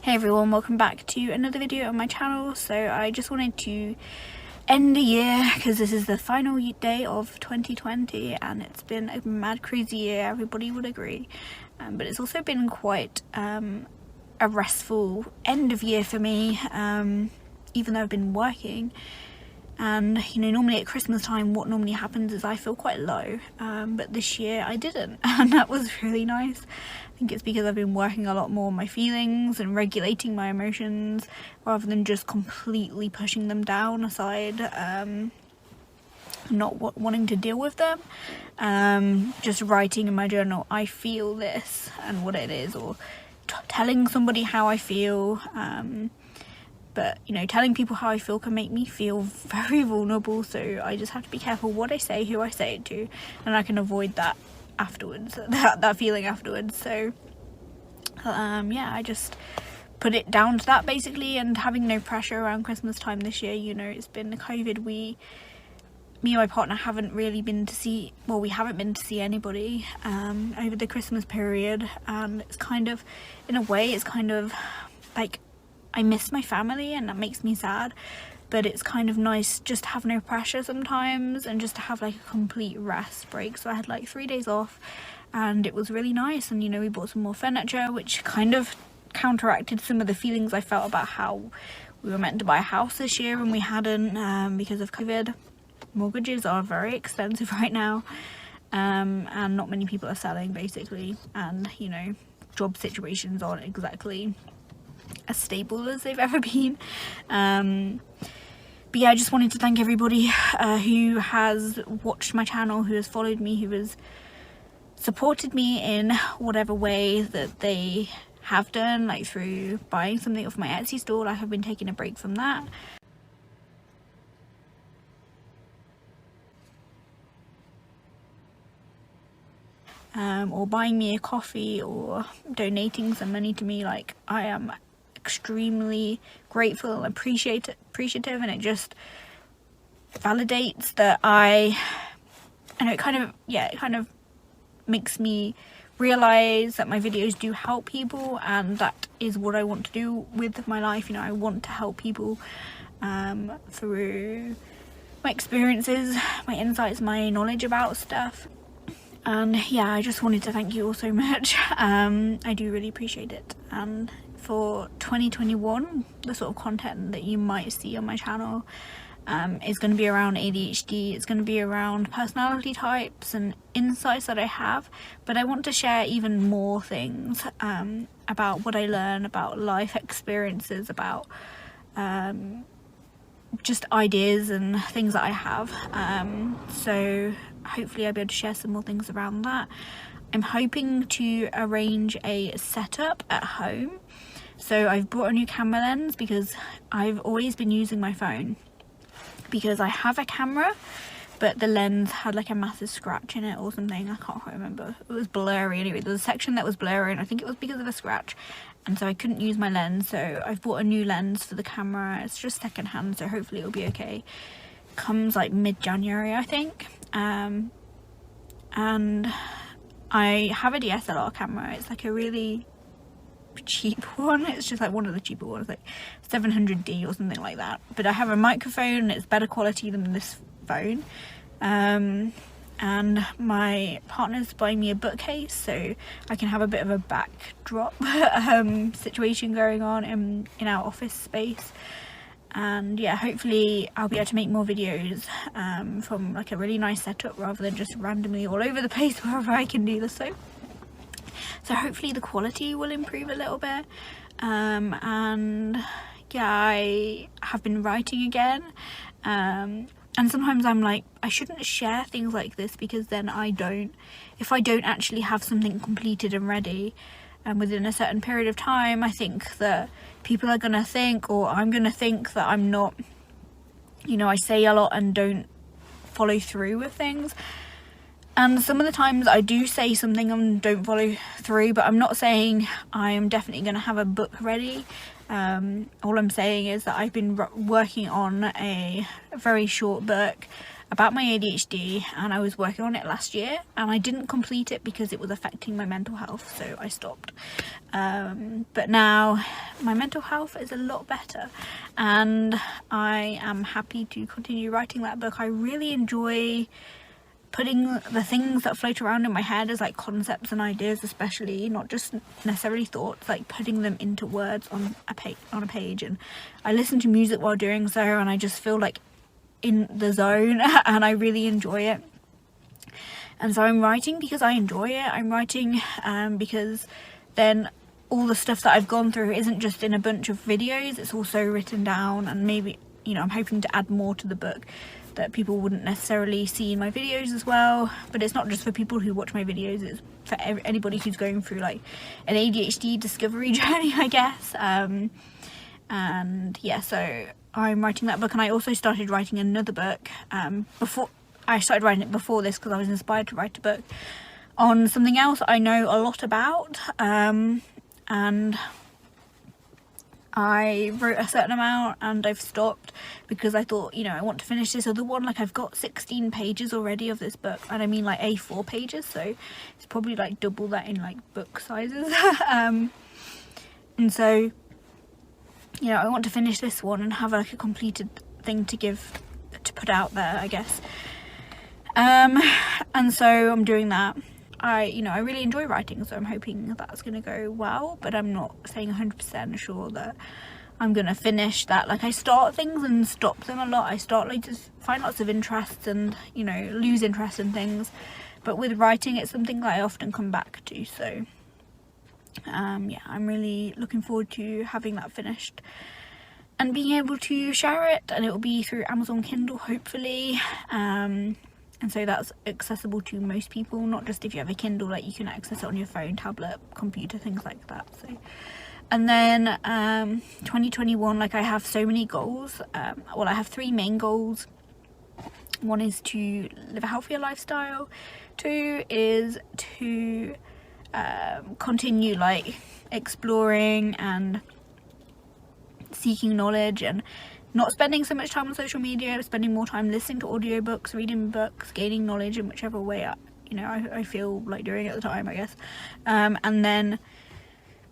Hey everyone, welcome back to another video on my channel. So I just wanted to end the year because this is the final day of 2020 and it's been a mad crazy year, everybody would agree, but it's also been quite a restful end of year for me, even though I've been working. And you know, normally at Christmas time what normally happens is I feel quite low, but this year I didn't, and that was really nice. I think it's because I've been working a lot more on my feelings and regulating my emotions rather than just completely pushing them down aside, not wanting to deal with them. Just writing in my journal, I feel this and what it is, or telling somebody how I feel. But you know, telling people how I feel can make me feel very vulnerable, so I just have to be careful what I say, who I say it to, and I can avoid that afterwards, that feeling afterwards. So yeah, I just put it down to that basically, and having no pressure around Christmas time this year. You know, it's been COVID, me and my partner haven't really been to see, well, we haven't been to see anybody over the Christmas period, and it's kind of, in a way, it's kind of like, I miss my family and that makes me sad, but it's kind of nice just to have no pressure sometimes and just to have like a complete rest break. So I had like 3 days off and it was really nice, and you know, we bought some more furniture which kind of counteracted some of the feelings I felt about how we were meant to buy a house this year and we hadn't, because of COVID. Mortgages are very expensive right now, and not many people are selling basically, and you know, job situations aren't exactly as stable as they've ever been. But yeah, I just wanted to thank everybody who has watched my channel, who has followed me, who has supported me in whatever way that they have done, like through buying something off my Etsy store. I have been taking a break from that. Or buying me a coffee or donating some money to me. Like, I am extremely grateful and appreciative, and it just validates that I know, it kind of makes me realize that my videos do help people, and that is what I want to do with my life. You know, I want to help people through my experiences, my insights, my knowledge about stuff. And yeah, I just wanted to thank you all so much. I do really appreciate it. And for 2021, the sort of content that you might see on my channel is going to be around ADHD. It's going to be around personality types and insights that I have, but I want to share even more things about what I learn, about life experiences, about just ideas and things that I have. So hopefully I'll be able to share some more things around that. I'm hoping to arrange a setup at home. So I've brought a new camera lens because I've always been using my phone, because I have a camera but the lens had like a massive scratch in it or something. I can't quite remember. It was blurry anyway. There was a section that was blurry and I think it was because of a scratch, and so I couldn't use my lens. So I've bought a new lens for the camera. It's just second hand, so hopefully it'll be okay. Comes like mid-January, I think. And I have a DSLR camera. It's like a really cheap one. It's just like one of the cheaper ones, like 700D or something like that. But I have a microphone. It's better quality than this phone. And my partner's buying me a bookcase so I can have a bit of a backdrop situation going on in our office space. And yeah, hopefully I'll be able to make more videos from like a really nice setup rather than just randomly all over the place wherever I can do this. So hopefully the quality will improve a little bit. And yeah, I have been writing again. And sometimes I'm like, I shouldn't share things like this, because then if I don't actually have something completed and ready within a certain period of time, I think that people are gonna think, or I'm gonna think, that I'm not, you know, I say a lot and don't follow through with things. And some of the times I do say something and don't follow through, but I'm not saying I am definitely going to have a book ready. All I'm saying is that I've been working on a very short book about my ADHD, and I was working on it last year, and I didn't complete it because it was affecting my mental health, so I stopped. But now my mental health is a lot better, and I am happy to continue writing that book. I really enjoy putting the things that float around in my head as like concepts and ideas, especially, not just necessarily thoughts, like putting them into words on a page. And I listen to music while doing so, and I just feel like in the zone and I really enjoy it. And so I'm writing because I enjoy it. I'm writing because then all the stuff that I've gone through isn't just in a bunch of videos, it's also written down, and maybe, you know, I'm hoping to add more to the book that people wouldn't necessarily see in my videos as well. But it's not just for people who watch my videos, it's for anybody who's going through like an ADHD discovery journey, I guess. And yeah, so I'm writing that book, and I also started writing another book before I started writing it before this, because I was inspired to write a book on something else I know a lot about, and I wrote a certain amount and I've stopped because I thought, you know, I want to finish this other one. Like, I've got 16 pages already of this book, and I mean like A4 pages, so it's probably like double that in like book sizes. And so, you know, I want to finish this one and have like a completed thing to put out there, I guess. And so I'm doing that. I really enjoy writing, so I'm hoping that's going to go well, but I'm not saying 100% sure that I'm going to finish that. Like, I start things and stop them a lot. I start like just find lots of interest and, you know, lose interest in things. But with writing, it's something that I often come back to. So, yeah, I'm really looking forward to having that finished and being able to share it. And it will be through Amazon Kindle, hopefully. And so that's accessible to most people, not just if you have a Kindle, like you can access it on your phone, tablet, computer, things like that. So, and then 2021, like, I have so many goals. Well, I have 3 main goals. One is to live a healthier lifestyle. 2 is to continue like exploring and seeking knowledge and not spending so much time on social media, spending more time listening to audiobooks, reading books, gaining knowledge in whichever way I feel like doing at the time, I guess. And then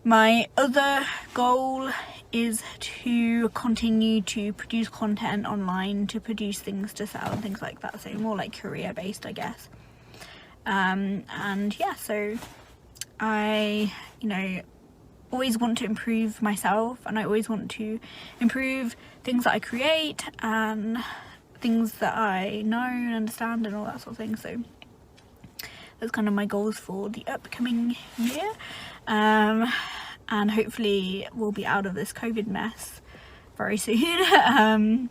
my other goal is to continue to produce content online, to produce things to sell and things like that. So more like career based, I guess. And yeah, so I, always want to improve myself, and I always want to improve things that I create and things that I know and understand and all that sort of thing. So that's kind of my goals for the upcoming year, and hopefully we'll be out of this COVID mess very soon.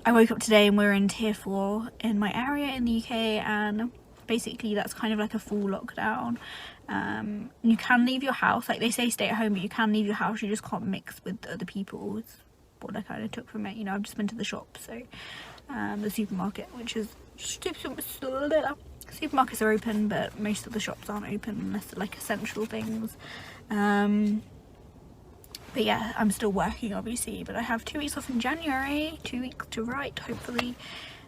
I woke up today and we're in tier 4 in my area in the UK, and basically that's kind of like a full lockdown. You can leave your house, like they say stay at home, but you can leave your house, you just can't mix with other people. It's what I kind of took from it. I've just been to the shop, so the supermarket, which is supermarkets are open, but most of the shops aren't open unless they're like essential things. But yeah, I'm still working obviously, but I have 2 weeks off in January, 2 weeks to write, hopefully,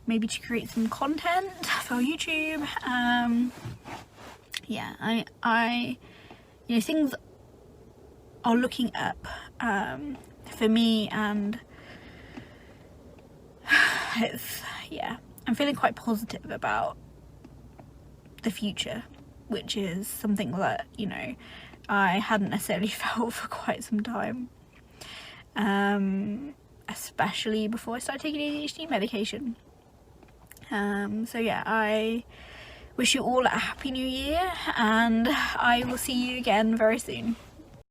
maybe to create some content for YouTube. Yeah, I things are looking up for me, and I'm feeling quite positive about the future, which is something that I hadn't necessarily felt for quite some time, especially before I started taking ADHD medication. So yeah, I wish you all a happy new year, and I will see you again very soon.